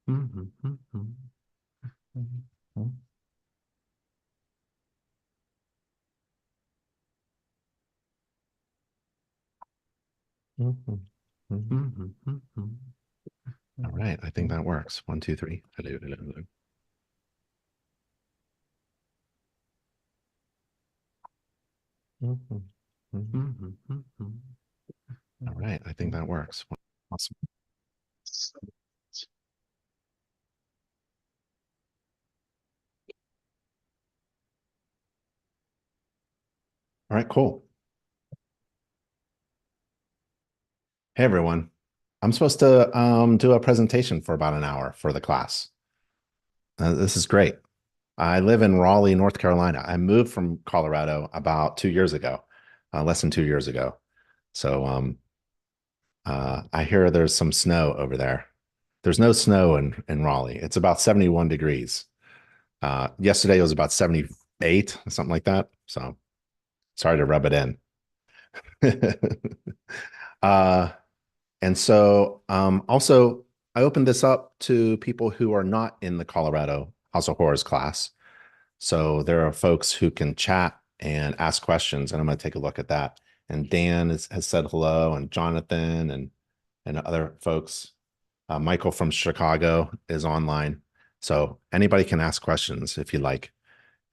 All right, I think that works. 1, 2, 3. Hello, hello, hello. All right, I think that works. Awesome. All right, cool. Hey, everyone. I'm supposed to do a presentation for about an hour for the class. This is great. I live in Raleigh, North Carolina. I moved from Colorado about 2 years ago, less than 2 years ago. So I hear there's some snow over there. There's no snow in Raleigh. It's about 71 degrees. Yesterday it was about 78, something like that. So sorry to rub it in. uh, and so also, I opened this up to people who are not in the Colorado House of Horrors class. So there are folks who can chat and ask questions, and I'm going to take a look at that. And Dan has said hello, and Jonathan and other folks. Michael from Chicago is online. So anybody can ask questions if you like.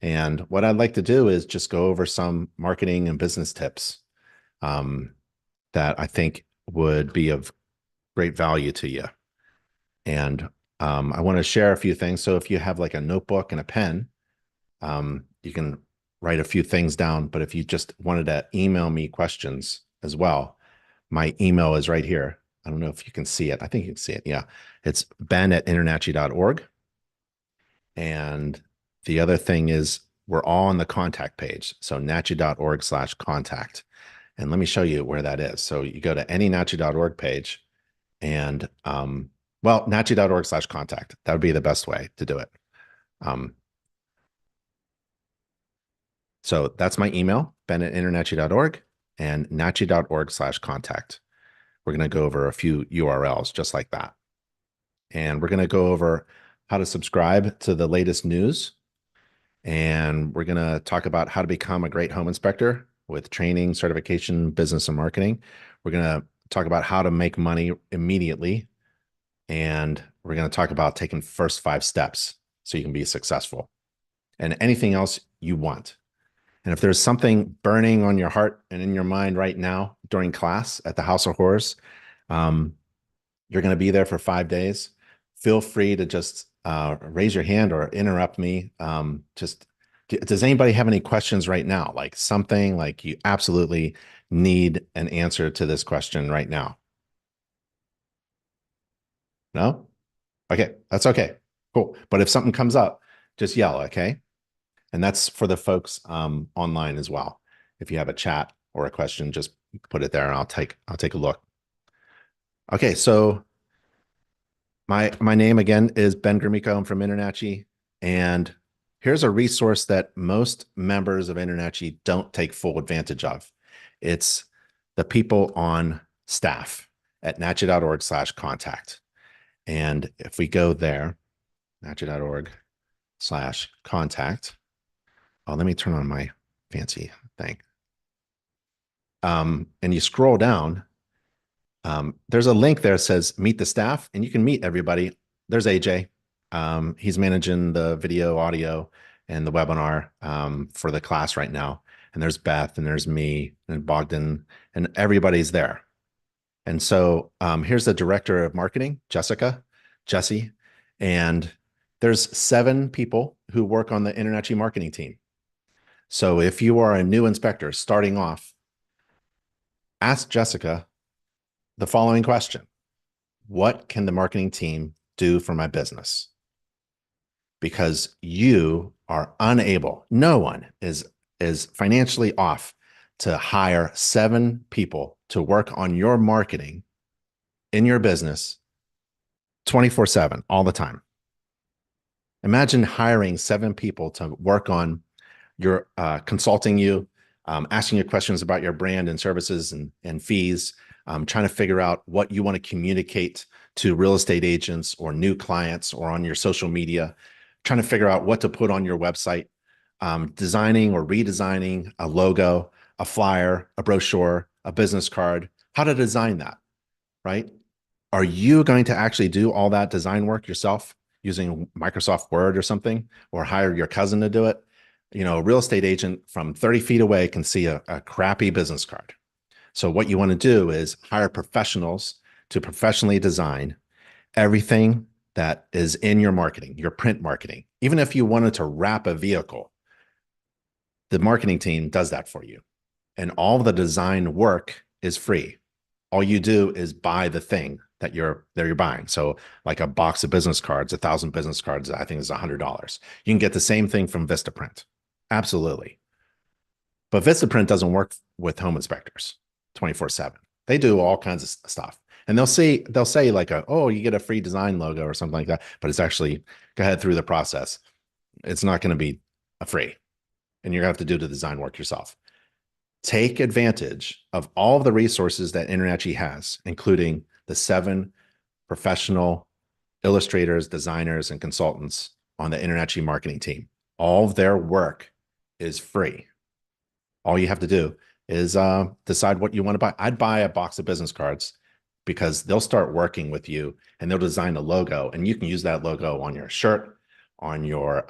And what I'd like to do is just go over some marketing and business tips that I think would be of great value to you. And I want to share a few things. So if you have like a notebook and a pen, you can write a few things down. But if you just wanted to email me questions as well, my email is right here. I don't know if you can see it. I think you can see it. Yeah. It's ben@internachi.org. And the other thing is we're all on the contact page. So nachi.org/contact. And let me show you where that is. So you go to any nachi.org page and, well, nachi.org/contact. That would be the best way to do it. So that's my email, ben@internachi.org and nachi.org/contact. We're going to go over a few URLs just like that. And we're going to go over how to subscribe to the latest news. And we're going to talk about how to become a great home inspector with training, certification, business, and marketing. We're going to talk about how to make money immediately. And we're going to talk about taking first 5 steps so you can be successful and anything else you want. And if there's something burning on your heart and in your mind right now during class at the House of Horrors, you're going to be there for 5 days. Feel free to just raise your hand or interrupt me. Does anybody have any questions right now? Like something like you absolutely need an answer to this question right now? No? Okay, that's okay. Cool. But if something comes up, just yell, okay? And that's for the folks online as well. If you have a chat or a question, just put it there and I'll take a look. Okay, so my name again is Ben Gromicko. I'm from InterNACHI, and here's a resource that most members of InterNACHI don't take full advantage of. It's the people on staff at nachi.org/contact. And if we go there, nachi.org/contact. Oh, let me turn on my fancy thing. And you scroll down, there's a link there that says meet the staff, and you can meet everybody. There's AJ. He's managing the video, audio, and the webinar for the class right now. And there's Beth, and there's me, and Bogdan, and everybody's there. And so here's the director of marketing, Jesse, and there's 7 people who work on the InterNACHI marketing team. So if you are a new inspector starting off, ask Jessica the following question: what can the marketing team do for my business? Because you are unable, no one is financially off to hire 7 people to work on your marketing in your business 24/7 all the time. Imagine hiring 7 people to work on your consulting you, asking you questions about your brand and services and fees, trying to figure out what you want to communicate to real estate agents or new clients or on your social media, trying to figure out what to put on your website, designing or redesigning a logo, a flyer, a brochure, a business card, how to design that, right? Are you going to actually do all that design work yourself using Microsoft Word or something, or hire your cousin to do it? A real estate agent from 30 feet away can see a crappy business card. So what you want to do is hire professionals to professionally design everything that is in your marketing, your print marketing. Even if you wanted to wrap a vehicle, the marketing team does that for you. And all the design work is free. All you do is buy the thing that you're buying. So like a box of business cards, 1,000 business cards, I think is $100. You can get the same thing from Vistaprint. Absolutely. But Vistaprint doesn't work with home inspectors 24/7. They do all kinds of stuff. And they'll say like, oh, you get a free design logo or something like that. But it's actually, go ahead through the process. It's not going to be free. And you're going to have to do the design work yourself. Take advantage of all of the resources that InterNACHI has, including the 7 professional illustrators, designers, and consultants on the InterNACHI marketing team. All of their work is free. All you have to do is decide what you want to buy. I'd buy a box of business cards because they'll start working with you and they'll design a logo, and you can use that logo on your shirt, on your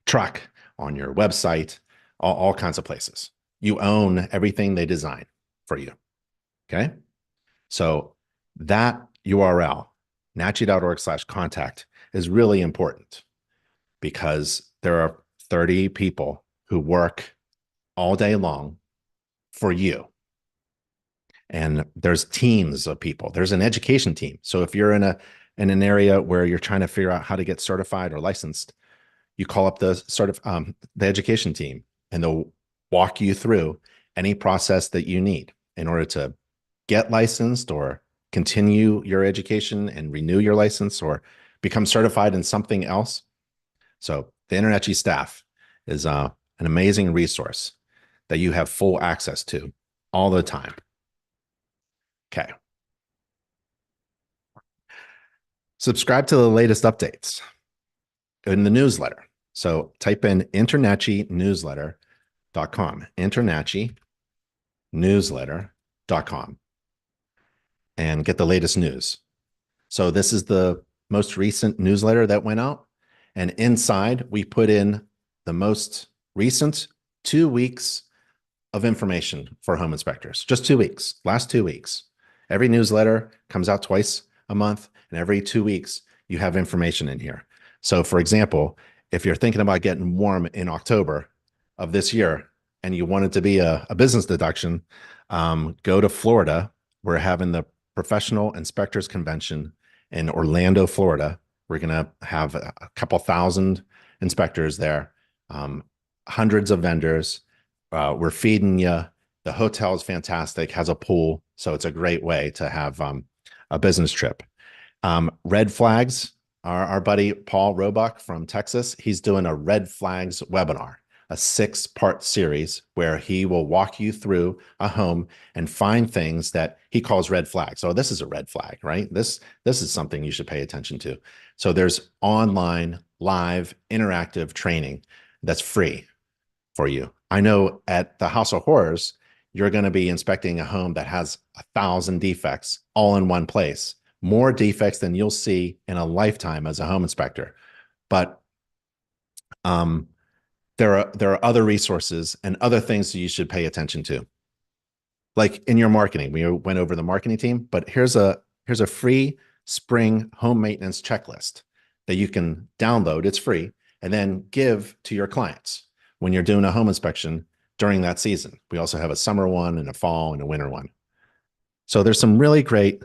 truck, on your website, all kinds of places. You own everything they design for you. Okay. So that URL, nachi.org/contact, is really important because there are 30 people who work all day long for you. And there's teams of people. There's an education team. So if you're in an area where you're trying to figure out how to get certified or licensed, you call up the education team, and they'll walk you through any process that you need in order to get licensed or continue your education and renew your license or become certified in something else. So the InterNACHI staff is an amazing resource that you have full access to all the time. Okay. Subscribe to the latest updates in the newsletter. So type in InterNACHI Newsletter.com, InterNACHI Newsletter.com, and get the latest news. So this is the most recent newsletter that went out. And inside, we put in the most recent 2 weeks of information for home inspectors. Just 2 weeks, last 2 weeks. Every newsletter comes out twice a month, and every 2 weeks, you have information in here. So for example, if you're thinking about getting warm in October of this year and you want it to be a business deduction, go to Florida. We're having the Professional Inspectors Convention in Orlando, Florida. We're going to have a couple thousand inspectors there, hundreds of vendors. We're feeding you. The hotel is fantastic, has a pool. So it's a great way to have a business trip. Red flags. Our buddy Paul Roebuck from Texas, he's doing a red flags webinar, a 6-part series where he will walk you through a home and find things that he calls red flags. Oh, this is a red flag, right? This is something you should pay attention to. So there's online, live, interactive training that's free for you. I know at the House of Horrors, you're going to be inspecting a home that has 1,000 defects all in one place. More defects than you'll see in a lifetime as a home inspector. But there are other resources and other things that you should pay attention to. Like in your marketing, we went over the marketing team, but here's a free spring home maintenance checklist that you can download. It's free, and then give to your clients when you're doing a home inspection during that season. We also have a summer one and a fall and a winter one. So there's some really great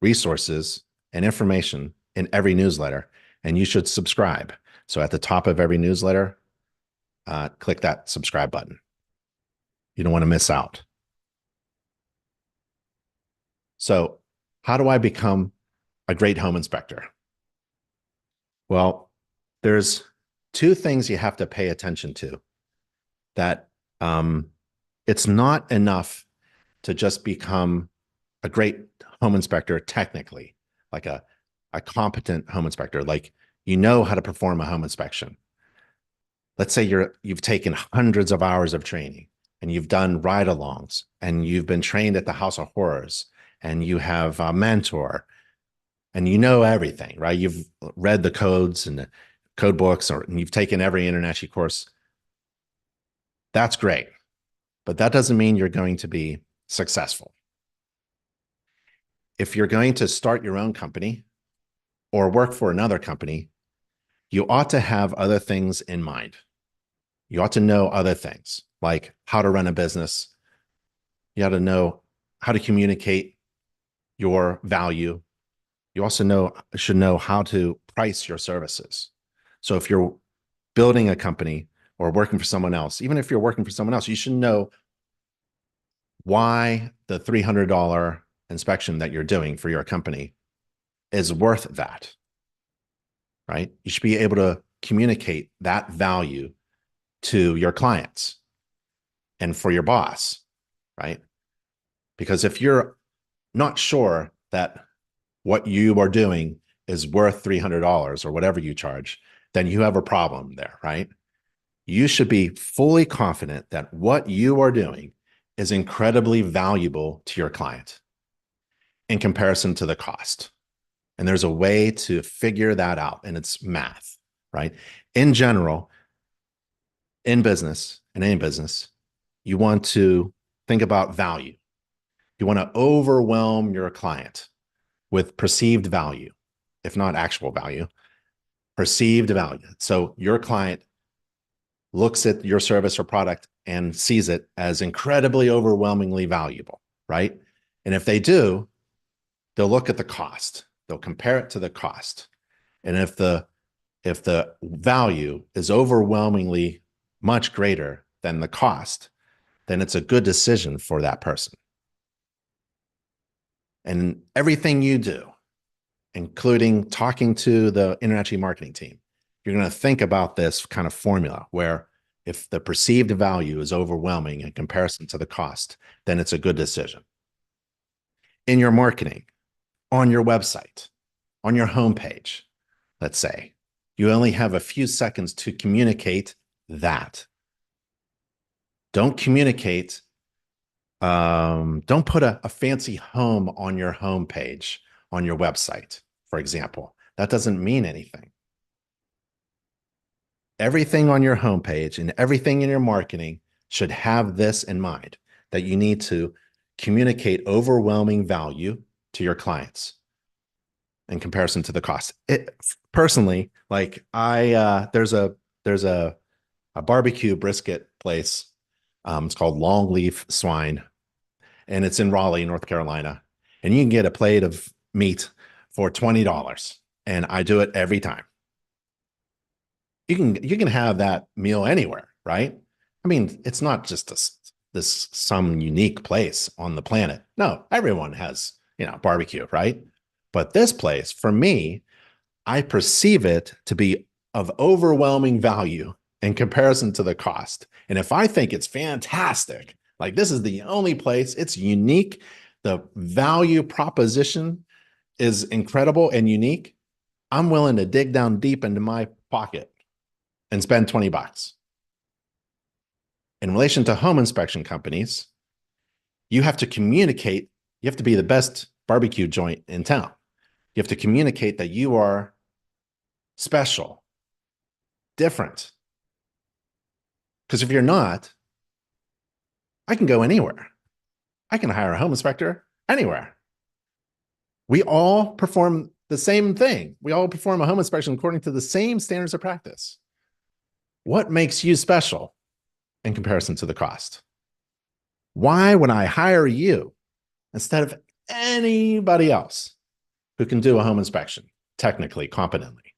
resources and information in every newsletter, and you should subscribe. So at the top of every newsletter, click that subscribe button. You don't want to miss out. So how do I become a great home inspector? Well, there's 2 things you have to pay attention to. That it's not enough to just become a great home inspector technically, like a competent home inspector, like you know how to perform a home inspection. Let's say you've taken hundreds of hours of training and you've done ride-alongs and you've been trained at the House of Horrors and you have a mentor and you know everything, right? You've read the codes and the code books, and you've taken every InterNACHI course. That's great, but that doesn't mean you're going to be successful. If you're going to start your own company or work for another company, you ought to have other things in mind. You ought to know other things like how to run a business. You ought to know how to communicate your value. You also should know how to price your services. So if you're building a company or working for someone else, even if you're working for someone else, you should know why the $300 inspection that you're doing for your company is worth that, right? You should be able to communicate that value to your clients and for your boss, right? Because if you're not sure that what you are doing is worth $300 or whatever you charge, then you have a problem there, right? You should be fully confident that what you are doing is incredibly valuable to your client in comparison to the cost. And there's a way to figure that out, and it's math, right? In general, in business, in any business, you want to think about value. You want to overwhelm your client with perceived value, if not actual value, perceived value. So your client looks at your service or product and sees it as incredibly overwhelmingly valuable, right? And if they do, they'll look at the cost. They'll compare it to the cost. And if the value is overwhelmingly much greater than the cost, then it's a good decision for that person. And everything you do, including talking to the InterNACHI marketing team, you're going to think about this kind of formula where if the perceived value is overwhelming in comparison to the cost, then it's a good decision. In your marketing, on your website, on your homepage, let's say, you only have a few seconds to communicate that. Don't communicate, don't put a fancy home on your homepage, on your website, for example. That doesn't mean anything. Everything on your homepage and everything in your marketing should have this in mind, that you need to communicate overwhelming value to your clients in comparison to the cost. Personally, like there's a barbecue brisket place. It's called Longleaf Swine, and it's in Raleigh, North Carolina. And you can get a plate of meat for $20, and I do it every time. You can have that meal anywhere, right? I mean, it's not just this some unique place on the planet. No, everyone has, barbecue, right? But this place, for me, I perceive it to be of overwhelming value in comparison to the cost. And if I think it's fantastic, like this is the only place, it's unique, the value proposition is incredible and unique, I'm willing to dig down deep into my pocket and spend $20. In relation to home inspection companies, you have to communicate, you have to be the best barbecue joint in town. You have to communicate that you are special, different. Because if you're not, I can go anywhere. I can hire a home inspector anywhere. We all perform the same thing. We all perform a home inspection according to the same standards of practice. What makes you special in comparison to the cost? Why would I hire you instead of anybody else who can do a home inspection technically, competently?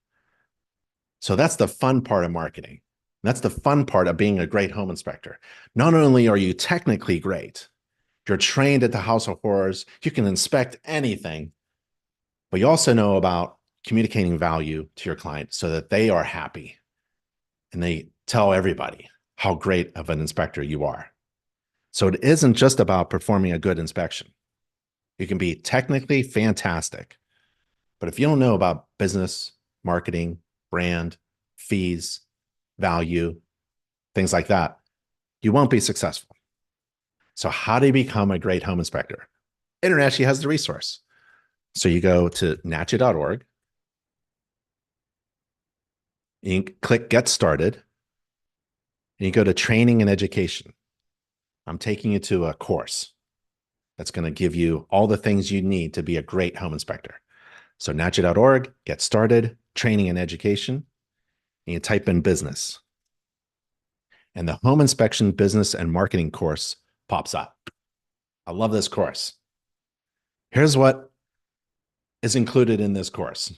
So that's the fun part of marketing. That's the fun part of being a great home inspector. Not only are you technically great, you're trained at the House of Horrors, you can inspect anything, but you also know about communicating value to your client so that they are happy and they tell everybody how great of an inspector you are. So it isn't just about performing a good inspection. You can be technically fantastic, but if you don't know about business, marketing, brand, fees, value, things like that, you won't be successful. So how do you become a great home inspector? InterNACHI has the resource. So you go to nachi.org, you click Get Started, and you go to Training and Education. I'm taking you to a course that's going to give you all the things you need to be a great home inspector. So nachi.org, Get Started, Training and Education, and you type in business. And the Home Inspection Business and Marketing course pops up. I love this course. Here's what is included in this course.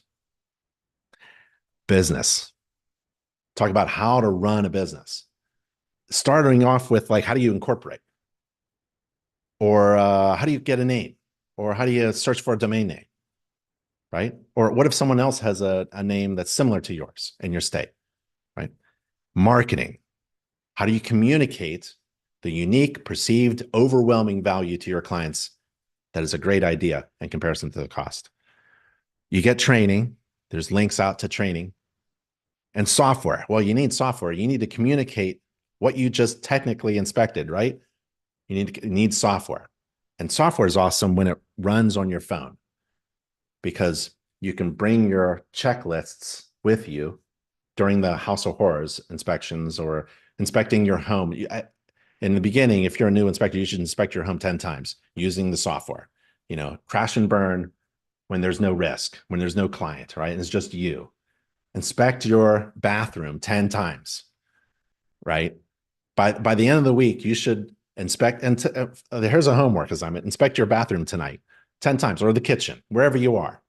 Business. Talk about how to run a business. Starting off with like, how do you incorporate? Or how do you get a name? Or how do you search for a domain name? Right? Or what if someone else has a name that's similar to yours in your state? Right? Marketing. How do you communicate the unique, perceived, overwhelming value to your clients that is a great idea in comparison to the cost? You get training. There's links out to training. And software. Well, you need software. You need to communicate what you just technically inspected, right? You need software. And software is awesome when it runs on your phone because you can bring your checklists with you during the House of Horrors inspections or inspecting your home. In the beginning, if you're a new inspector, you should inspect your home 10 times using the software. You know, crash and burn when there's no risk, when there's no client, right? And it's just you. Inspect your bathroom 10 times, right? By the end of the week, you should inspect, and here's a homework assignment, inspect your bathroom tonight 10 times, or the kitchen, wherever you are.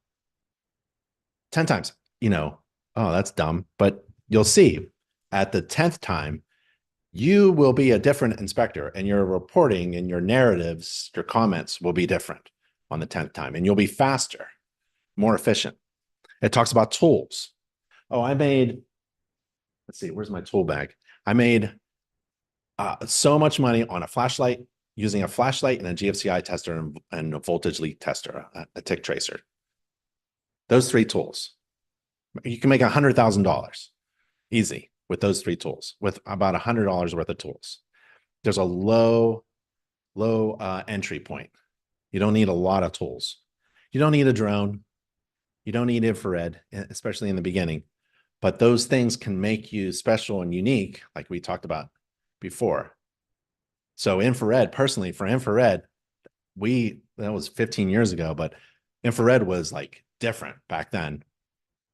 10 times, you know, oh, that's dumb, but you'll see at the 10th time, you will be a different inspector and your reporting and your narratives, your comments will be different on the 10th time, and you'll be faster, more efficient. It talks about tools. Oh, let's see, where's my tool bag? I made so much money on a flashlight, using a flashlight and a GFCI tester and a voltage leak tester, a tick tracer. Those three tools. You can make $100,000 easy with those three tools, with about $100 worth of tools. There's a low entry point. You don't need a lot of tools. You don't need a drone. You don't need infrared, especially in the beginning. But those things can make you special and unique, like we talked about before. So infrared, personally, for infrared, that was 15 years ago, but infrared was like different back then.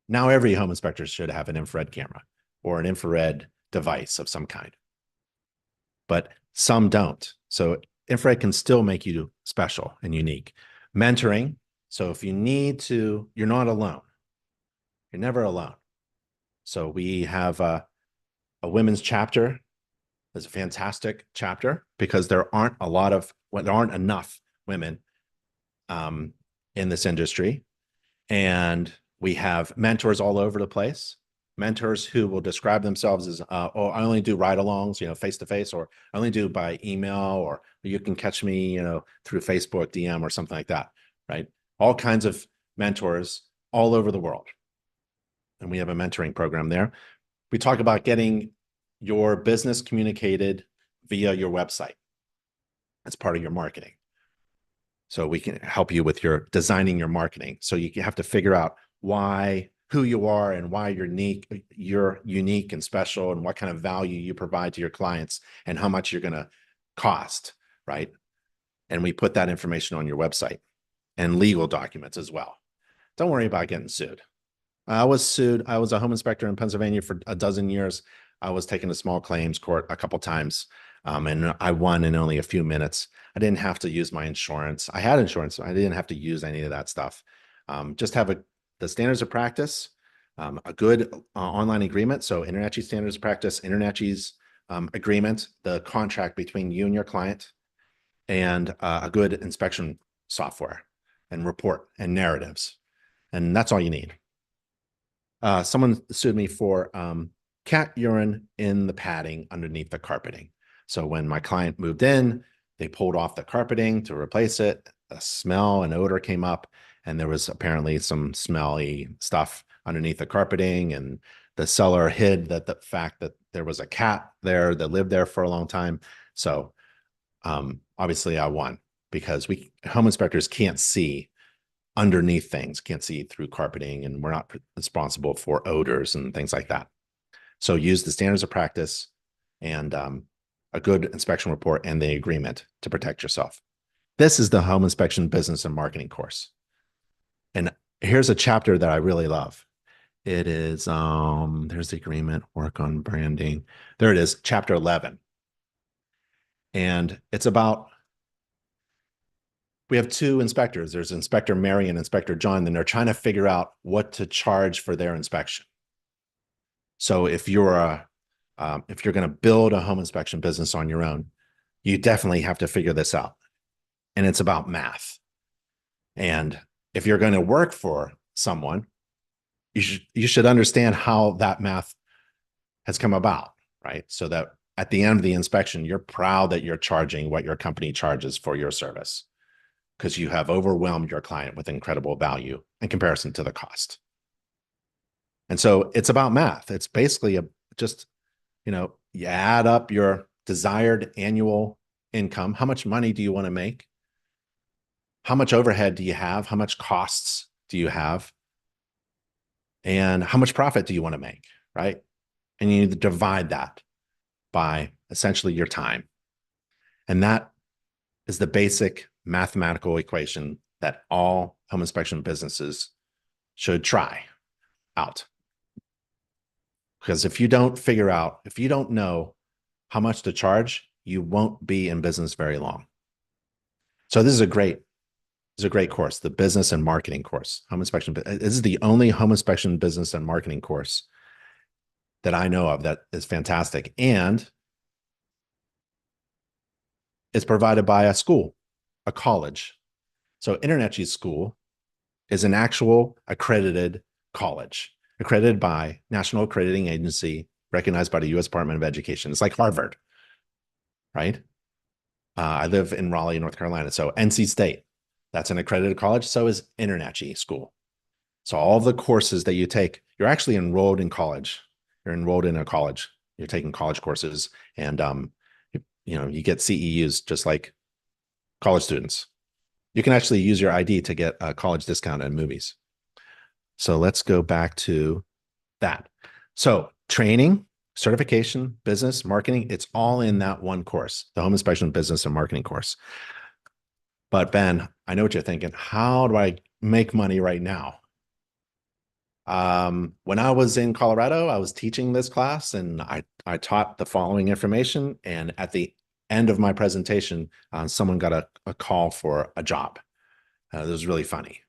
Now every home inspector should have an infrared camera or an infrared device of some kind, but some don't. So infrared can still make you special and unique. Mentoring. So if you need to, you're not alone. You're never alone. So we have a women's chapter. It's a fantastic chapter because there aren't enough women in this industry. And we have mentors all over the place, mentors who will describe themselves as, oh, I only do ride-alongs, face-to-face, or I only do by email, or you can catch me, through Facebook DM or something like that, right? All kinds of mentors all over the world. And we have a mentoring program there. We talk about getting your business communicated via your website. That's part of your marketing. So we can help you with your designing your marketing. So you have to figure out who you are and why you're unique and special, and what kind of value you provide to your clients and how much you're going to cost, right? And we put that information on your website, and legal documents as well. Don't worry about getting sued. I was sued. I was a home inspector in Pennsylvania for a dozen years. I was taken to small claims court a couple times, and I won in only a few minutes. I didn't have to use my insurance. I had insurance. So I didn't have to use any of that stuff. Just have the standards of practice, a good online agreement. So InterNACHI standards of practice, InterNACHI's agreement, the contract between you and your client, and a good inspection software and report and narratives. And that's all you need. Someone sued me for cat urine in the padding underneath the carpeting. So when my client moved in, They pulled off the carpeting to replace it. A smell and odor came up, and there was apparently some smelly stuff underneath the carpeting, and the seller hid the fact that there was a cat there that lived there for a long time. So obviously I won, because home inspectors can't see underneath things, can't see through carpeting, and we're not responsible for odors and things like that. So use the standards of practice and a good inspection report and the agreement to protect yourself. This is the home inspection business and marketing course. And here's a chapter that I really love. It is, there's the agreement, work on branding. There it is, chapter 11. And it's about, we have two inspectors. There's Inspector Mary and Inspector John, and they're trying to figure out what to charge for their inspection. So if you're going to build a home inspection business on your own, you definitely have to figure this out. And it's about math. And if you're going to work for someone, you should understand how that math has come about, right? So that at the end of the inspection, you're proud that you're charging what your company charges for your service, because you have overwhelmed your client with incredible value in comparison to the cost. And so it's about math. It's basically just, you add up your desired annual income. How much money do you want to make? How much overhead do you have? How much costs do you have? And how much profit do you want to make, right? And you need to divide that by essentially your time. And that is the basic mathematical equation that all home inspection businesses should try out. Because if you don't know how much to charge, you won't be in business very long. So this is a great course, the business and marketing course, home inspection. This is the only home inspection business and marketing course that I know of that is fantastic. And it's provided by a school, a college. So InterNACHI's school is an actual accredited college, accredited by National Accrediting Agency, recognized by the U.S. Department of Education. It's like Harvard, right? I live in Raleigh, North Carolina. So NC State, that's an accredited college. So is InterNACHI school. So all the courses that you take, you're actually enrolled in college. You're enrolled in a college. You're taking college courses, and you get CEUs just like college students. You can actually use your ID to get a college discount at movies. So let's go back to that. So training, certification, business, marketing, it's all in that one course, the home inspection business and marketing course. But Ben, I know what you're thinking. How do I make money right now? When I was in Colorado, I was teaching this class, and I taught the following information. And at the end of my presentation, someone got a call for a job. It was really funny.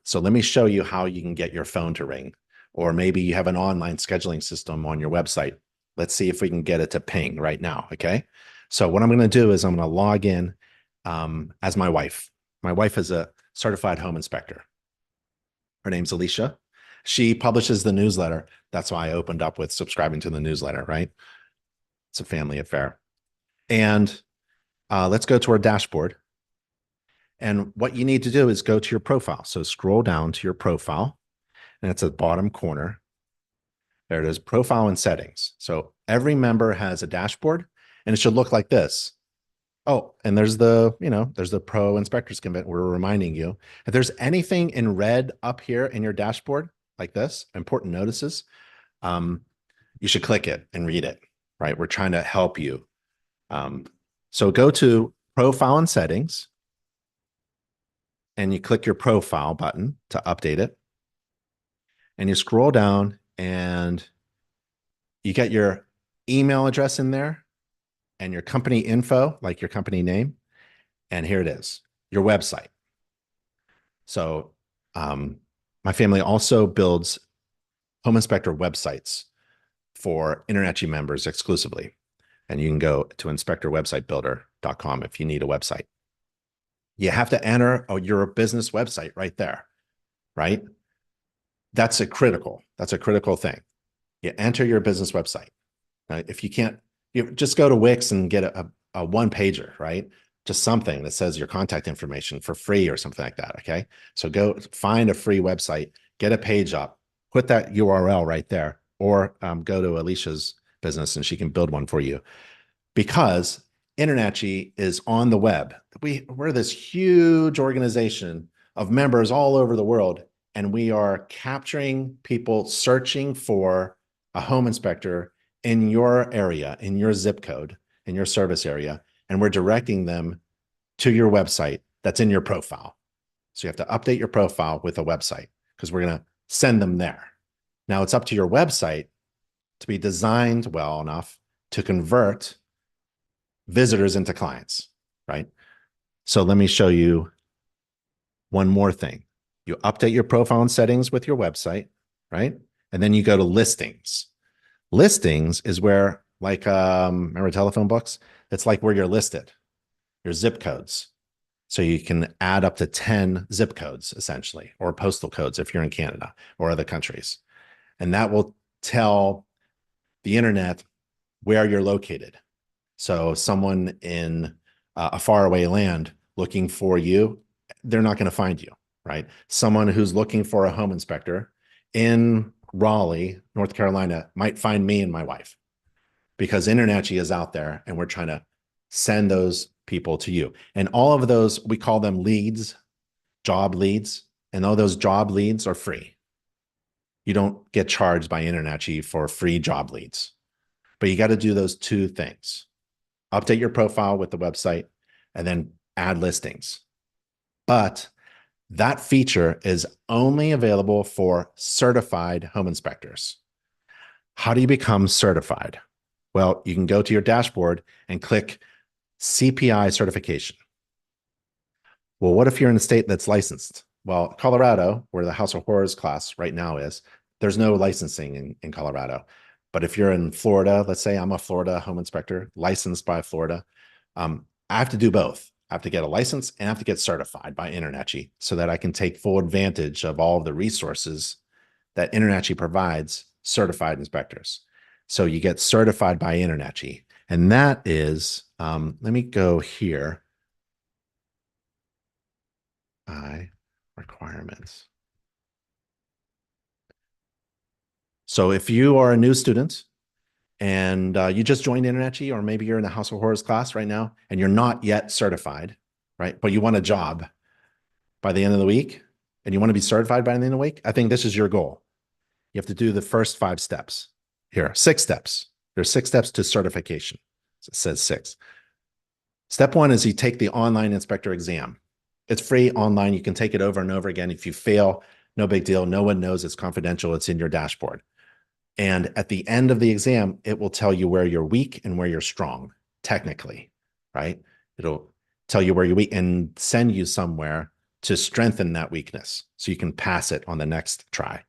So let me show you how you can get your phone to ring, or maybe you have an online scheduling system on your website. Let's see if we can get it to ping right now. Okay. So what I'm going to do is I'm going to log in as my wife. My wife is a certified home inspector. Her name's Alicia. She publishes the newsletter. That's why I opened up with subscribing to the newsletter, right? It's a family affair. And let's go to our dashboard. And what you need to do is go to your profile. So scroll down to your profile, and it's at the bottom corner. There it is, profile and settings. So every member has a dashboard, and it should look like this. Oh, and there's the pro inspectors convent. We're reminding you, if there's anything in red up here in your dashboard like this, important notices, you should click it and read it, right? We're trying to help you. So go to profile and settings, and you click your profile button to update it. And you scroll down, and you get your email address in there and your company info, like your company name. And here it is, your website. So my family also builds home inspector websites for InterNACHI members exclusively. And you can go to inspectorwebsitebuilder.com if you need a website. You have to enter your business website right there, right? That's a critical thing. You enter your business website. If you can't, you just go to Wix and get a one pager, right? Just something that says your contact information for free or something like that. Okay. So go find a free website, get a page up, put that URL right there, or go to Alicia's business and she can build one for you. Because InterNACHI is on the web. We're this huge organization of members all over the world, and we are capturing people searching for a home inspector in your area, in your zip code, in your service area, and we're directing them to your website that's in your profile. So you have to update your profile with a website because we're going to send them there. Now it's up to your website to be designed well enough to convert visitors into clients, right? So let me show you one more thing. You update your profile and settings with your website, right? And then you go to listings. Listings is where, like, remember telephone books? It's like where you're listed, your zip codes. So you can add up to 10 zip codes, essentially, or postal codes if you're in Canada or other countries. And that will tell the internet where you're located. So someone in a faraway land looking for you, they're not going to find you, right? Someone who's looking for a home inspector in Raleigh, North Carolina, might find me and my wife because InterNACHI is out there and we're trying to send those people to you. And all of those, we call them leads, job leads, and all those job leads are free. You don't get charged by InterNACHI for free job leads, but you got to do those two things. Update your profile with the website, and then add listings. But that feature is only available for certified home inspectors. How do you become certified? Well, you can go to your dashboard and click CPI certification. Well, what if you're in a state that's licensed? Well, Colorado, where the House of Horrors class right now is, there's no licensing in Colorado. But if you're in Florida, let's say I'm a Florida home inspector licensed by Florida, I have to do both. I have to get a license and I have to get certified by InterNACHI so that I can take full advantage of all of the resources that InterNACHI provides certified inspectors. So you get certified by InterNACHI. And that is, let me go here. Requirements. So if you are a new student and you just joined InterNACHI, or maybe you're in the House of Horrors class right now and you're not yet certified, right? But you want a job by the end of the week and you want to be certified by the end of the week, I think this is your goal. You have to do the first 5 steps. Here, 6 steps. There's 6 steps to certification. So it says 6. Step 1 is you take the online inspector exam. It's free online. You can take it over and over again. If you fail, no big deal. No one knows. It's confidential. It's in your dashboard. And at the end of the exam, it will tell you where you're weak and where you're strong, technically, right? It'll tell you where you're weak and send you somewhere to strengthen that weakness so you can pass it on the next try.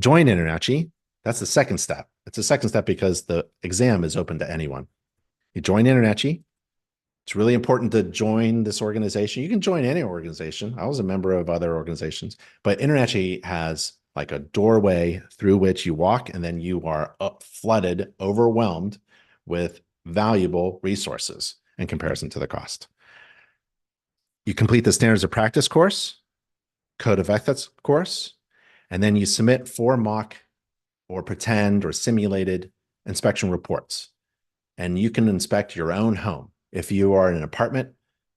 Join InterNACHI. That's the second step. It's the second step because the exam is open to anyone. You join InterNACHI. It's really important to join this organization. You can join any organization. I was a member of other organizations, but InterNACHI has like a doorway through which you walk, and then you are flooded, overwhelmed with valuable resources in comparison to the cost. You complete the standards of practice course, code of ethics course, and then you submit 4 mock or pretend or simulated inspection reports. And you can inspect your own home. If you are in an apartment,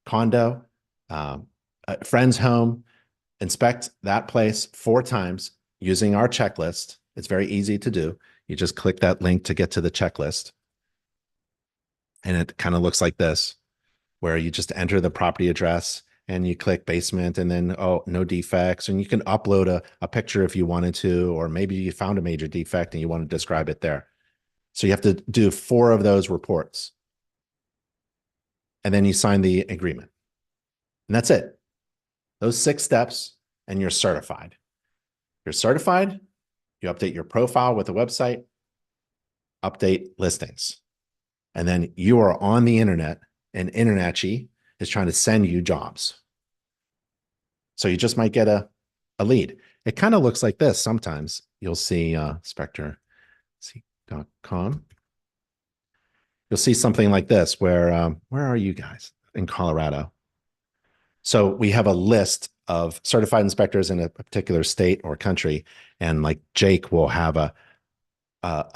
condo, a friend's home, inspect that place 4 times using our checklist. It's very easy to do. You just click that link to get to the checklist. And it kind of looks like this, where you just enter the property address and you click basement and then, oh, no defects. And you can upload a picture if you wanted to, or maybe you found a major defect and you want to describe it there. So you have to do 4 of those reports. And then you sign the agreement. And that's it. Those 6 steps and you're certified. You're certified, you update your profile with the website, update listings. And then you are on the internet and InterNACHI is trying to send you jobs. So you just might get a lead. It kind of looks like this. Sometimes you'll see spectre.com. you'll see something like this where are you guys in Colorado? So we have a list of certified inspectors in a particular state or country. And like Jake will have a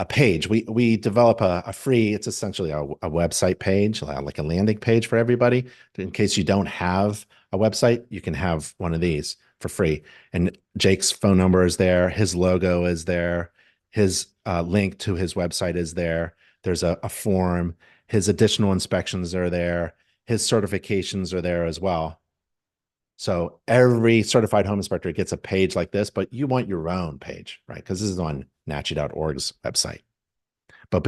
page. We develop a free, it's essentially a website page, like a landing page for everybody. In case you don't have a website, you can have one of these for free. And Jake's phone number is there. His logo is there. His link to his website is there. There's a form. His additional inspections are there. His certifications are there as well. So every certified home inspector gets a page like this, but you want your own page, right? Because this is on NACHI.org's website. But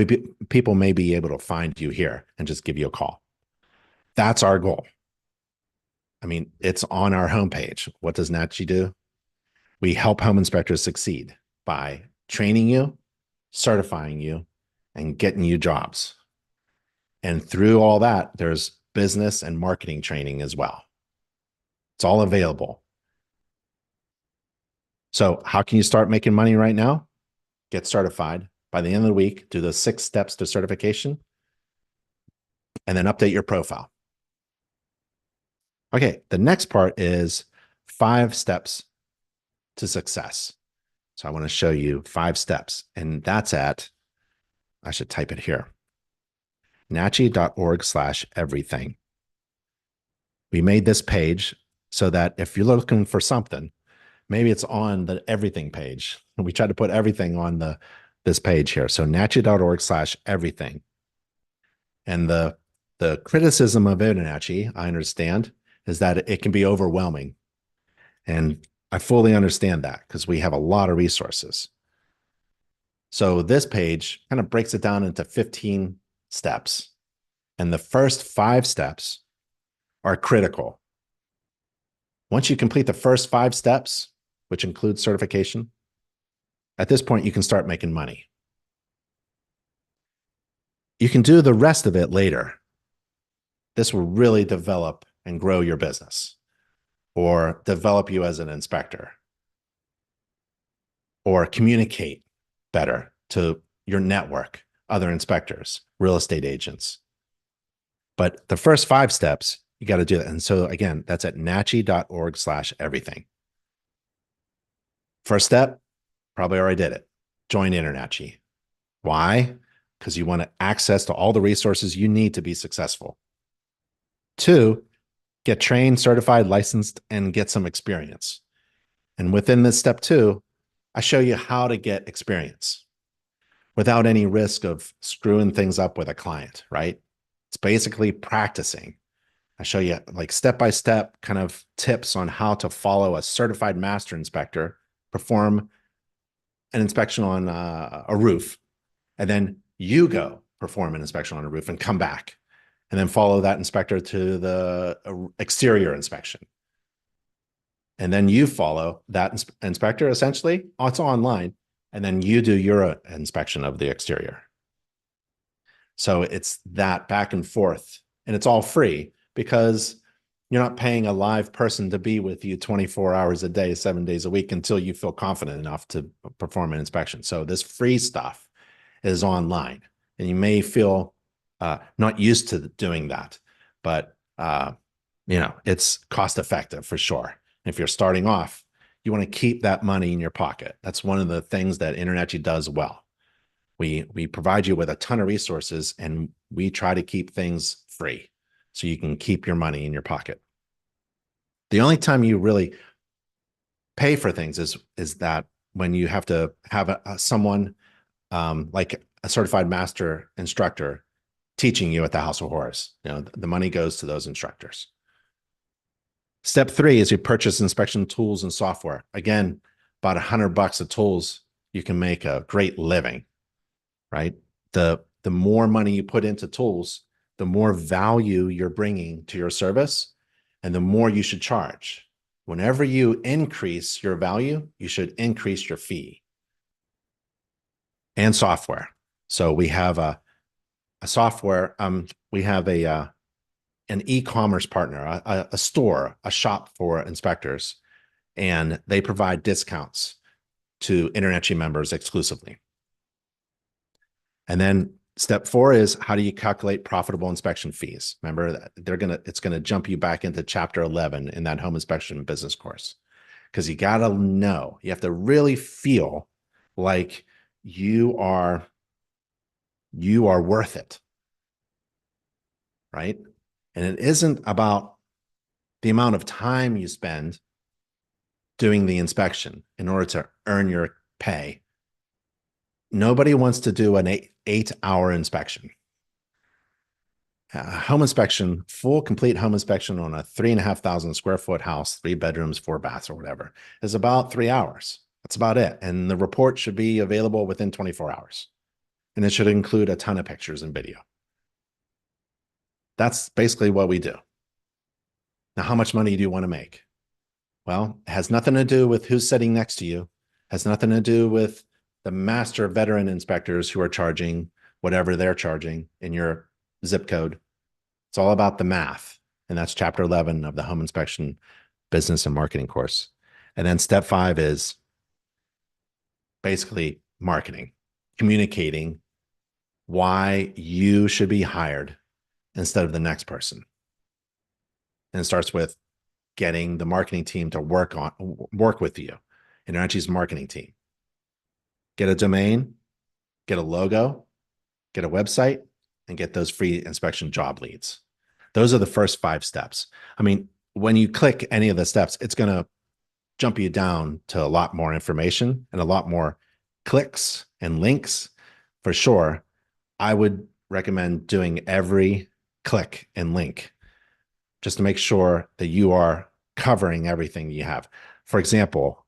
people may be able to find you here and just give you a call. That's our goal. I mean, it's on our homepage. What does NACHI do? We help home inspectors succeed by training you, certifying you, and getting you jobs. And through all that, there's business and marketing training as well. It's all available. So how can you start making money right now? Get certified. By the end of the week, do the 6 steps to certification, and then update your profile. Okay, the next part is 5 steps to success. So I want to show you 5 steps, and that's at, I should type it here, nachi.org/everything. We made this page so that if you're looking for something, maybe it's on the everything page. We try to put everything on this page here. So nachi.org/everything. And the criticism of InterNACHI, I understand, is that it can be overwhelming. And I fully understand that because we have a lot of resources. So this page kind of breaks it down into 15 steps. And the first 5 steps are critical. Once you complete the first 5 steps, which includes certification, at this point, you can start making money. You can do the rest of it later. This will really develop and grow your business, or develop you as an inspector, or communicate better to your network, other inspectors, real estate agents. But the first 5 steps, you got to do that. And so again, that's at nachi.org/everything. First step, probably already did it. Join InterNACHI. Why? Because you want access to all the resources you need to be successful. 2, get trained, certified, licensed, and get some experience. And within this step 2, I show you how to get experience without any risk of screwing things up with a client, right? It's basically practicing. I show you like step-by-step kind of tips on how to follow a certified master inspector, perform an inspection on a roof, and then you go perform an inspection on a roof and come back, and then follow that inspector to the exterior inspection. And then you follow that inspector, essentially. It's online, and then you do your inspection of the exterior. So it's that back and forth, and it's all free because you're not paying a live person to be with you 24 hours a day, 7 days a week until you feel confident enough to perform an inspection. So this free stuff is online, and you may feel not used to doing that, but it's cost effective for sure. And if you're starting off, you want to keep that money in your pocket. That's one of the things that InterNACHI does well. We provide you with a ton of resources, and we try to keep things free so you can keep your money in your pocket. The only time you really pay for things is that when you have to have someone like a certified master instructor teaching you at the House of Horrors. The money goes to those instructors. Step 3 is you purchase inspection tools and software. Again, about $100 of tools, you can make a great living, right? The more money you put into tools, the more value you're bringing to your service, and the more you should charge. Whenever you increase your value, you should increase your fee. And software. So we have a software, we have an e-commerce partner, a store, a shop for inspectors, and they provide discounts to InterNACHI members exclusively. And then Step 4 is how do you calculate profitable inspection fees? Remember that it's going to jump you back into chapter 11 in that home inspection business course. Because you got to know, you have to really feel like you are worth it, right? And it isn't about the amount of time you spend doing the inspection in order to earn your pay. Nobody wants to do an 8-hour inspection. Home inspection, full complete home inspection on a 3,500 square foot house, 3 bedrooms, 4 baths, or whatever, is about 3 hours. That's about it. And the report should be available within 24 hours. And it should include a ton of pictures and video. That's basically what we do. Now, how much money do you want to make? Well, it has nothing to do with who's sitting next to you. It has nothing to do with the master veteran inspectors who are charging whatever they're charging in your zip code. It's all about the math. And that's chapter 11 of the home inspection business and marketing course. And then step 5 is basically marketing, communicating why you should be hired instead of the next person. And it starts with getting the marketing team to work with you, InterNACHI's marketing team. Get a domain, get a logo, get a website, and get those free inspection job leads. Those are the first 5 steps. I mean, when you click any of the steps, it's going to jump you down to a lot more information and a lot more clicks and links for sure. I would recommend doing every click and link just to make sure that you are covering everything you have. For example,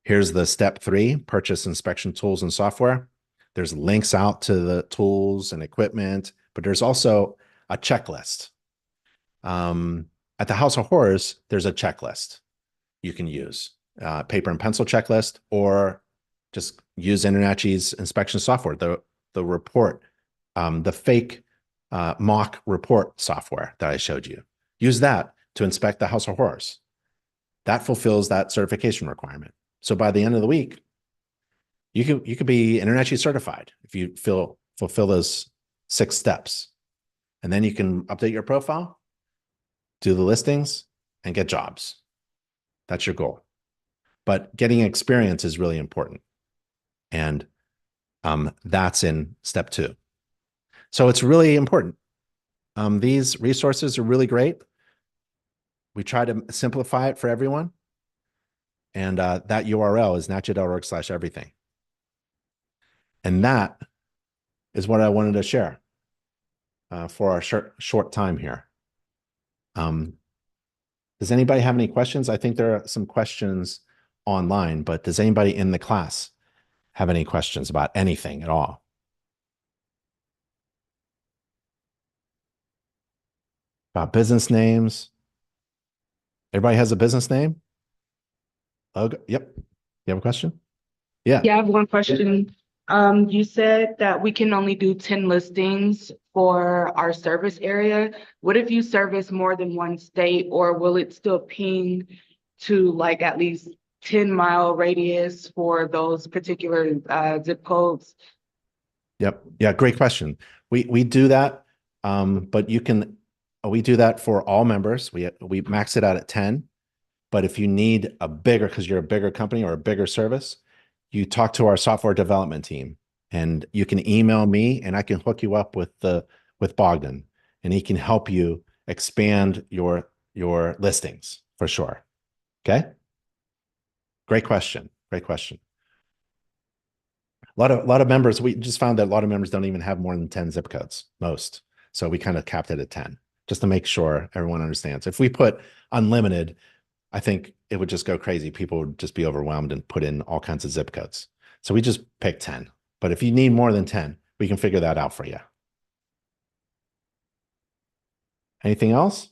here's the step 3, purchase inspection tools and software. There's links out to the tools and equipment, but there's also a checklist. At the House of Horrors, there's a checklist you can use, paper and pencil checklist, or just use InterNACHI's inspection software, the report, the fake mock report software that I showed you. Use that to inspect the House of Horrors. That fulfills that certification requirement. So by the end of the week, you could be InterNACHI certified if you fulfill those 6 steps. And then you can update your profile, do the listings, and get jobs. That's your goal. But getting experience is really important. And that's in step 2. So it's really important. These resources are really great. We try to simplify it for everyone. And that URL is nachi.org/everything. And that is what I wanted to share for our short time here. Does anybody have any questions? I think there are some questions online, but does anybody in the class have any questions about anything at all? About business names? Everybody has a business name? Oh, yep. You have a question? Yeah. Yeah, I have one question. You said that we can only do 10 listings for our service area. What if you service more than one state, or will it still ping to like at least 10-mile radius for those particular zip codes? Yep. Yeah, great question. We do that, but we do that for all members. We max it out at 10. But if you need a bigger, because you're a bigger company or a bigger service, you talk to our software development team, and you can email me, and I can hook you up with Bogdan, and he can help you expand your listings for sure. Okay. Great question. Great question. A lot of members, we just found that a lot of members don't even have more than 10 zip codes, most. So we kind of capped it at 10, just to make sure everyone understands. If we put unlimited, I think it would just go crazy. People would just be overwhelmed and put in all kinds of zip codes. So we just picked 10. But if you need more than 10, we can figure that out for you. Anything else?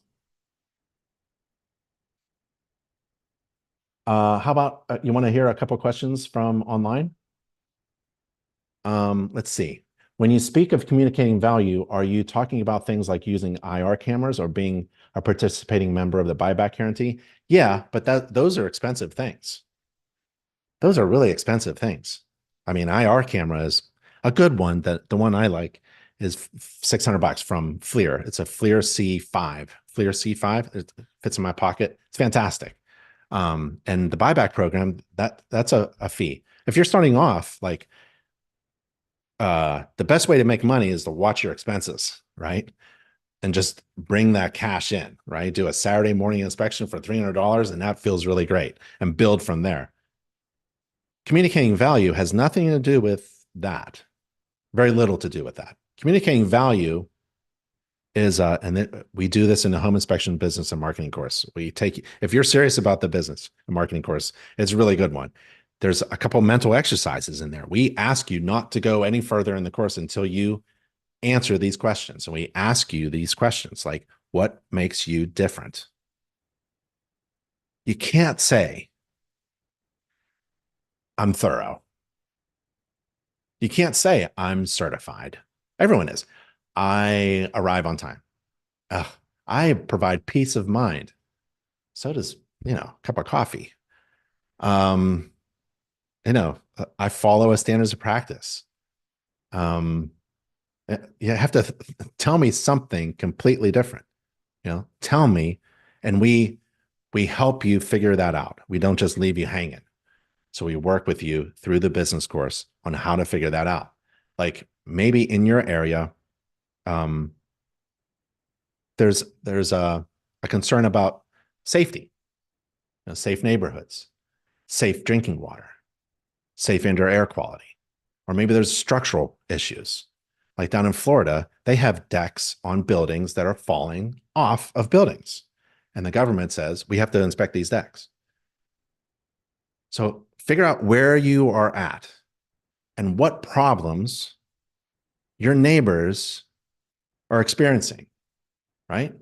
How about you want to hear a couple questions from online? Let's see. When you speak of communicating value, are you talking about things like using IR cameras or being a participating member of the buyback guarantee? Yeah, but those are expensive things. Those are really expensive things. I mean, IR camera is a good one, the one I like is $600 from Fleer. It's a Fleer C5. Fleer C5. It fits in my pocket. It's fantastic. And the buyback program, that's a fee. If you're starting off, like the best way to make money is to watch your expenses, right? And just bring that cash in, right? Do a Saturday morning inspection for $300, and that feels really great, and build from there. Communicating value has nothing to do with that. Very little to do with that. Communicating value is, we do this in the home inspection business and marketing course. If you're serious about the business and marketing course, it's a really good one. There's a couple mental exercises in there. We ask you not to go any further in the course until you answer these questions. And we ask you these questions like, what makes you different? You can't say, I'm thorough. You can't say, I'm certified. Everyone is. I arrive on time. I provide peace of mind. So does, a cup of coffee. I follow a standards of practice. You have to tell me something completely different. Tell me, and we help you figure that out. We don't just leave you hanging. So we work with you through the business course on how to figure that out. Like maybe in your area, there's a concern about safety, safe neighborhoods, safe drinking water, safe indoor air quality, or maybe there's structural issues. Like down in Florida, they have decks on buildings that are falling off of buildings. And the government says, we have to inspect these decks. So figure out where you are at and what problems your neighbors are experiencing, right?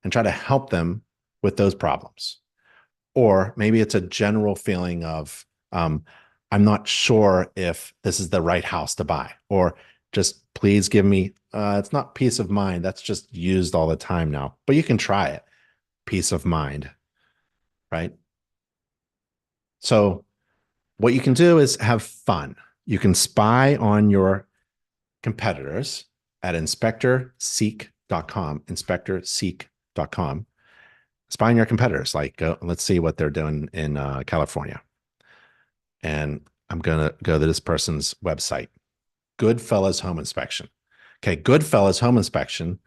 And try to help them with those problems. Or maybe it's a general feeling of, I'm not sure if this is the right house to buy, or just please give me, it's not peace of mind. That's just used all the time now, but you can try it. Peace of mind, right? So what you can do is have fun. You can spy on your competitors at inspectorseek.com, inspectorseek.com. Spy on your competitors. Like, let's see what they're doing in California. And I'm going to go to this person's website, Goodfellas Home Inspection. Okay, Goodfellas Home Inspection.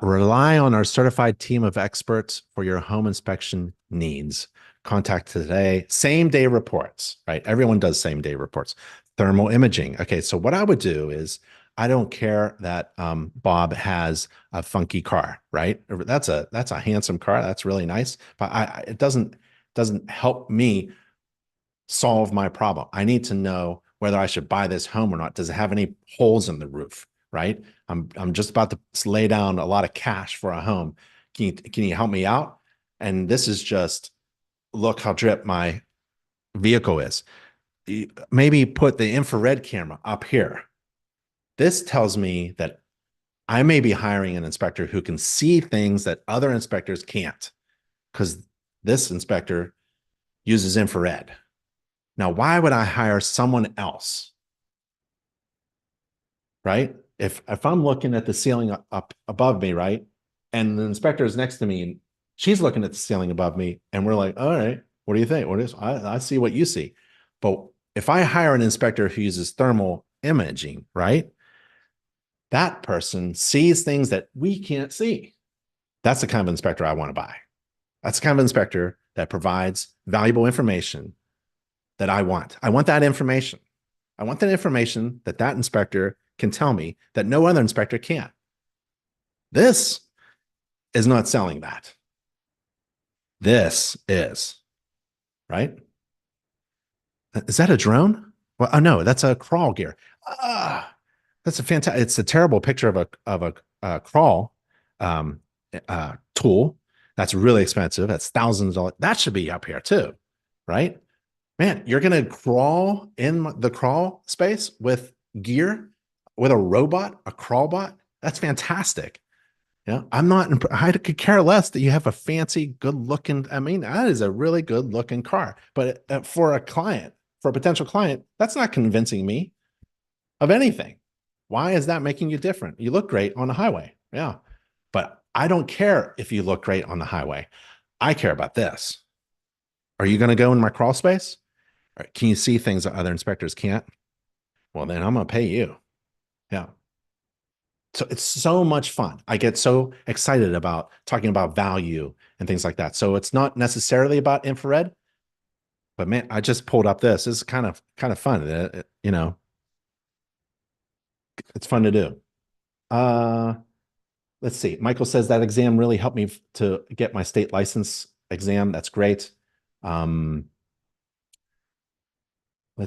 Rely on our certified team of experts for your home inspection needs. Contact today. Same day reports, right? Everyone does same day reports. Thermal imaging. Okay, so what I would do is, I don't care that Bob has a funky car, right? That's a handsome car. That's really nice, but it doesn't help me solve my problem. I need to know whether I should buy this home or not. Does it have any holes in the roof, right? I'm just about to lay down a lot of cash for a home. Can you help me out? And this is just, look how drip my vehicle is. Maybe put the infrared camera up here. This tells me that I may be hiring an inspector who can see things that other inspectors can't, because this inspector uses infrared. Now, why would I hire someone else? Right? If I'm looking at the ceiling up above me, right, and the inspector is next to me, and she's looking at the ceiling above me, and we're like, all right, what do you think? I see what you see. But if I hire an inspector who uses thermal imaging, right, that person sees things that we can't see. That's the kind of inspector I want to buy. That's the kind of inspector that provides valuable information that I want. I want that information. I want that information that inspector can tell me that no other inspector can. This is not selling that. This is, right? Is that a drone? Well, oh no, that's a crawl gear. That's a fantastic. It's a terrible picture of a crawl tool. That's really expensive. That's thousands of dollars. That should be up here too, right? Man, you're gonna crawl in the crawl space with gear, with a robot, a crawl bot. That's fantastic. I could care less that you have a fancy, good-looking. I mean, that is a really good-looking car, but for a potential client, that's not convincing me of anything. Why is that making you different? You look great on the highway. Yeah. But I don't care if you look great on the highway. I care about this. Are you going to go in my crawl space? Can you see things that other inspectors can't? Well, then I'm going to pay you. Yeah. So it's so much fun. I get so excited about talking about value and things like that. So it's not necessarily about infrared, but man, I just pulled up this. This is kind of fun. It's fun to do. Uh, let's see. Michael says that exam really helped me to get my state license exam. That's great. Let's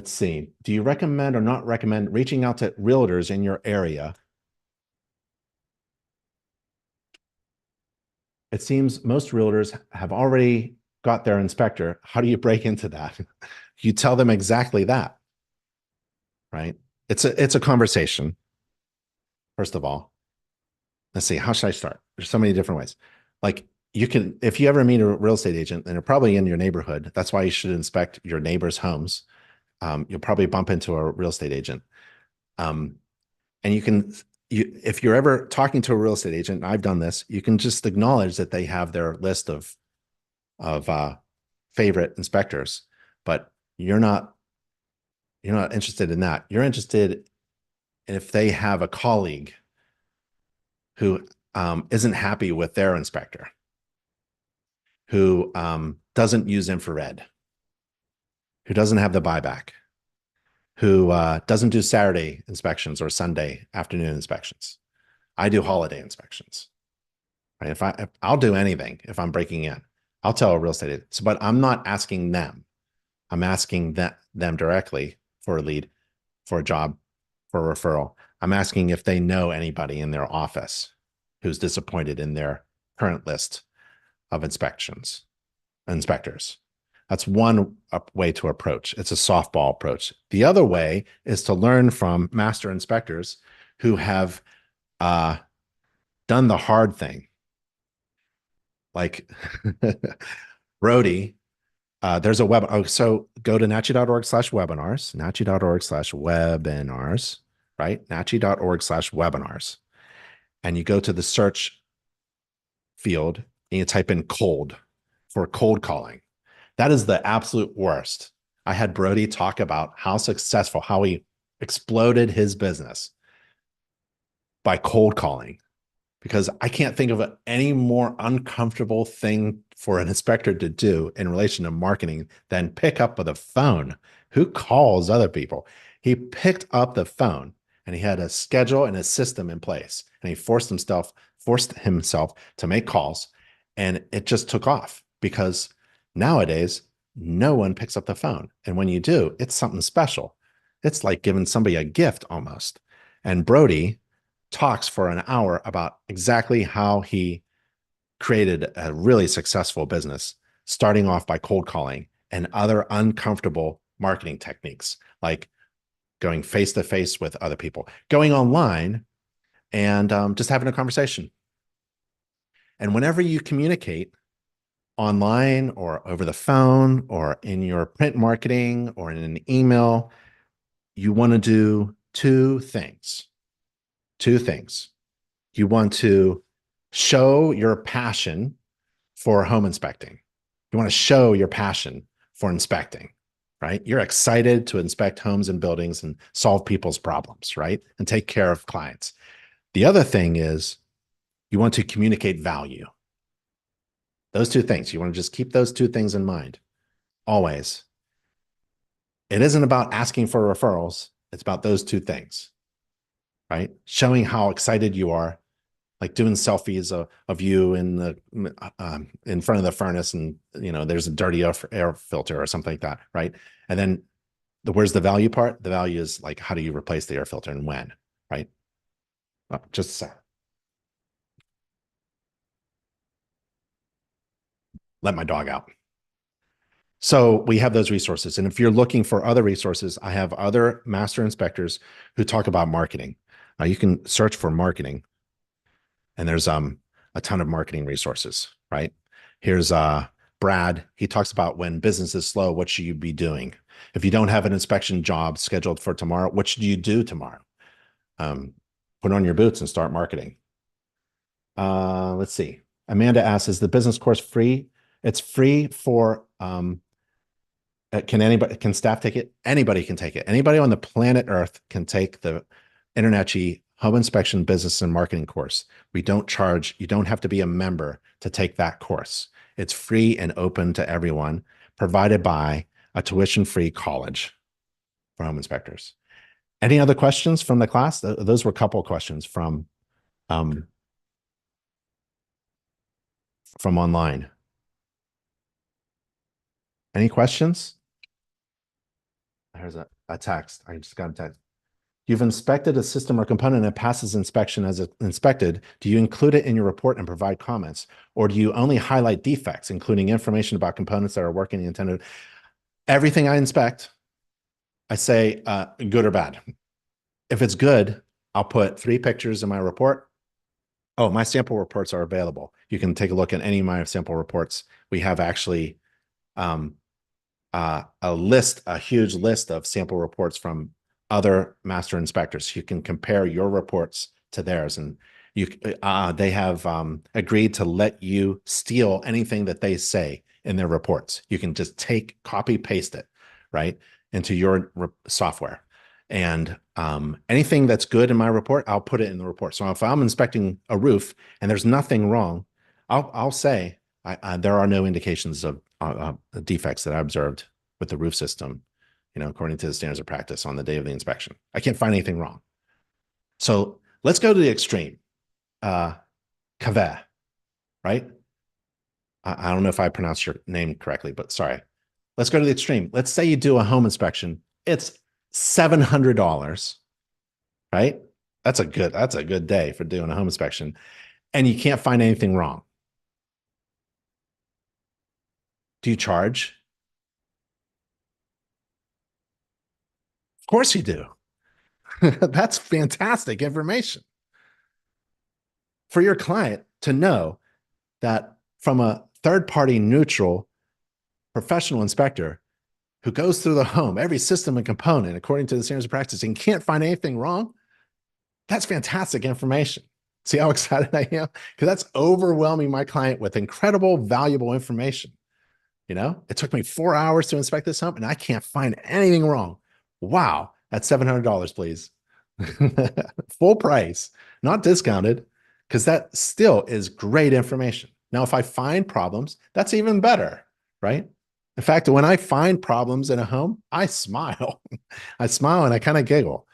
see. Do you recommend or not recommend reaching out to realtors in your area? It seems most realtors have already got their inspector. How do you break into that? You tell them exactly that, right? It's a conversation. First of all, let's see. How should I start? There's so many different ways. Like you can, if you ever meet a real estate agent, and they're probably in your neighborhood, that's why you should inspect your neighbors' homes. You'll probably bump into a real estate agent. And if you're ever talking to a real estate agent, and I've done this, you can just acknowledge that they have their list of favorite inspectors, but you're not interested in that. You're interested if they have a colleague who isn't happy with their inspector, who doesn't use infrared, who doesn't have the buyback, who doesn't do Saturday inspections or Sunday afternoon inspections. I do holiday inspections. Right? If I'll do anything if I'm breaking in, I'll tell a real estate agent. But I'm not asking them. I'm asking them directly for a lead, for a job, for a referral. I'm asking if they know anybody in their office who's disappointed in their current list of inspectors. That's one way to approach. It's a softball approach. The other way is to learn from master inspectors who have done the hard thing. Like Brody, there's a web. Oh, so go to nachi.org/webinars, nachi.org/webinars, right? nachi.org/webinars. And you go to the search field and you type in cold for cold calling. That is the absolute worst. I had Brody talk about how successful, how he exploded his business by cold calling, because I can't think of any more uncomfortable thing for an inspector to do in relation to marketing than pick up the phone. Who calls other people? He picked up the phone and he had a schedule and a system in place, and he forced himself to make calls, and it just took off because nowadays, no one picks up the phone. And when you do, it's something special. It's like giving somebody a gift almost. And Brody talks for an hour about exactly how he created a really successful business, starting off by cold calling and other uncomfortable marketing techniques, like going face to face with other people, going online and just having a conversation. And whenever you communicate, online or over the phone or in your print marketing or in an email, you want to do two things. You want to show your passion for home inspecting. You want to show your passion for inspecting, right? You're excited to inspect homes and buildings and solve people's problems, right? And take care of clients. The other thing is you want to communicate value. Those two things. You want to just keep those two things in mind always. It isn't about asking for referrals. It's about those two things, right? Showing how excited you are, like doing selfies of you in front of the furnace, and there's a dirty air filter or something like that, right? And then where's the value part? The value is like, how do you replace the air filter and when, right? Oh, just a sec. Let my dog out. So we have those resources. And if you're looking for other resources, I have other master inspectors who talk about marketing. You can search for marketing, and there's a ton of marketing resources, right? Here's Brad. He talks about when business is slow, what should you be doing? If you don't have an inspection job scheduled for tomorrow, what should you do tomorrow? put on your boots and start marketing. Let's see. Amanda asks, is the business course free? It's free for, can staff take it? Anybody can take it. Anybody on the planet Earth can take the InterNACHI Home Inspection Business and Marketing course. We don't charge, you don't have to be a member to take that course. It's free and open to everyone, provided by a tuition-free college for home inspectors. Any other questions from the class? Those were a couple of questions from online. Any questions? There's a text. I just got a text. You've inspected a system or component and it passes inspection as inspected. Do you include it in your report and provide comments? Or do you only highlight defects, including information about components that are working intended? Everything I inspect, I say good or bad. If it's good, I'll put 3 pictures in my report. Oh, my sample reports are available. You can take a look at any of my sample reports. We have actually a huge list of sample reports from other master inspectors. You can compare your reports to theirs, and they have agreed to let you steal anything that they say in their reports. You can just copy, paste it, right, into your software. And anything that's good in my report, I'll put it in the report. So if I'm inspecting a roof and there's nothing wrong, I'll say there are no indications of defects that I observed with the roof system, according to the standards of practice on the day of the inspection. I can't find anything wrong. So let's go to the extreme. Kaveh, right? I don't know if I pronounced your name correctly, but sorry. Let's go to the extreme. Let's say you do a home inspection. It's $700, right? That's a good day for doing a home inspection, and you can't find anything wrong. Do you charge? Of course you do. That's fantastic information for your client to know that from a third-party neutral professional inspector who goes through the home, every system and component according to the standards of practice, and can't find anything wrong. That's fantastic information. See how excited I am? Because that's overwhelming my client with incredible, valuable information. It took me 4 hours to inspect this home and I can't find anything wrong. Wow, that's $700, please. Full price, not discounted, because that still is great information. Now, if I find problems, that's even better, right? In fact, when I find problems in a home, I smile. I smile and I kind of giggle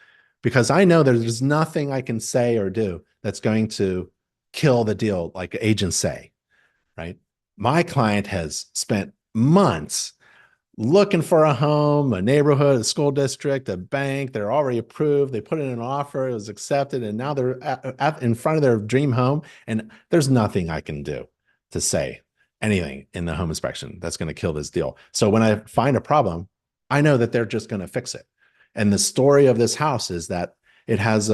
because I know there's nothing I can say or do that's going to kill the deal, like agents say, right? My client has spent months looking for a home, a neighborhood, a school district, a bank. They're already approved. They put in an offer. It was accepted. And now they're in front of their dream home. And there's nothing I can do to say anything in the home inspection that's going to kill this deal. So when I find a problem, I know that they're just going to fix it. And the story of this house is that it has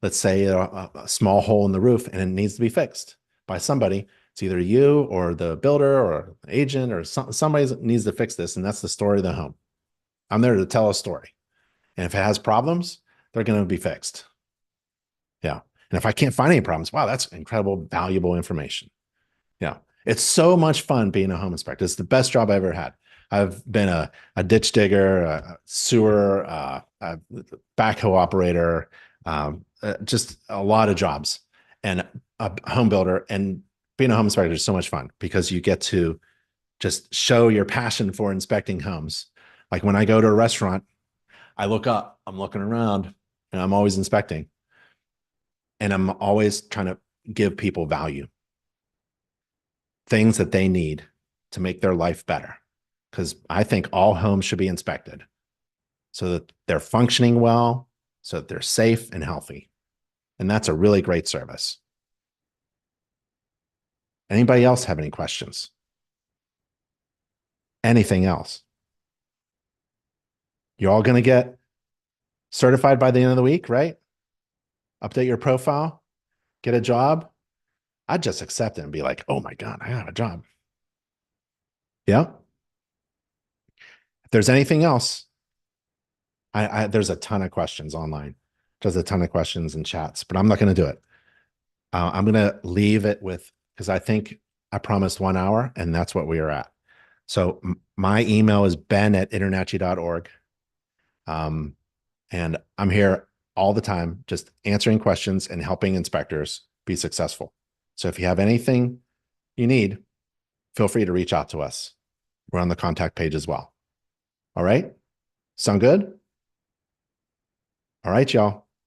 let's say a small hole in the roof and it needs to be fixed by somebody. It's either you or the builder or the agent or somebody needs to fix this. And that's the story of the home. I'm there to tell a story. And if it has problems, they're going to be fixed. Yeah. And if I can't find any problems, wow, that's incredible, valuable information. Yeah. It's so much fun being a home inspector. It's the best job I ever had. I've been a ditch digger, a sewer, a backhoe operator, just a lot of jobs, and a home builder. And being a home inspector is so much fun because you get to just show your passion for inspecting homes. Like when I go to a restaurant, I look up, I'm looking around, and I'm always inspecting. And I'm always trying to give people value, things that they need to make their life better. Because I think all homes should be inspected so that they're functioning well, so that they're safe and healthy. And that's a really great service. Anybody else have any questions? Anything else? You're all going to get certified by the end of the week, right? Update your profile, get a job. I'd just accept it and be like, oh my God, I have a job. Yeah. If there's anything else, there's a ton of questions online. does a ton of questions and chats, but I'm not going to do it. I'm going to leave it with, because I think I promised 1 hour and that's what we are at. So my email is ben@internachi.org. And I'm here all the time, just answering questions and helping inspectors be successful. So if you have anything you need, feel free to reach out to us. We're on the contact page as well. All right. Sound good? All right, y'all.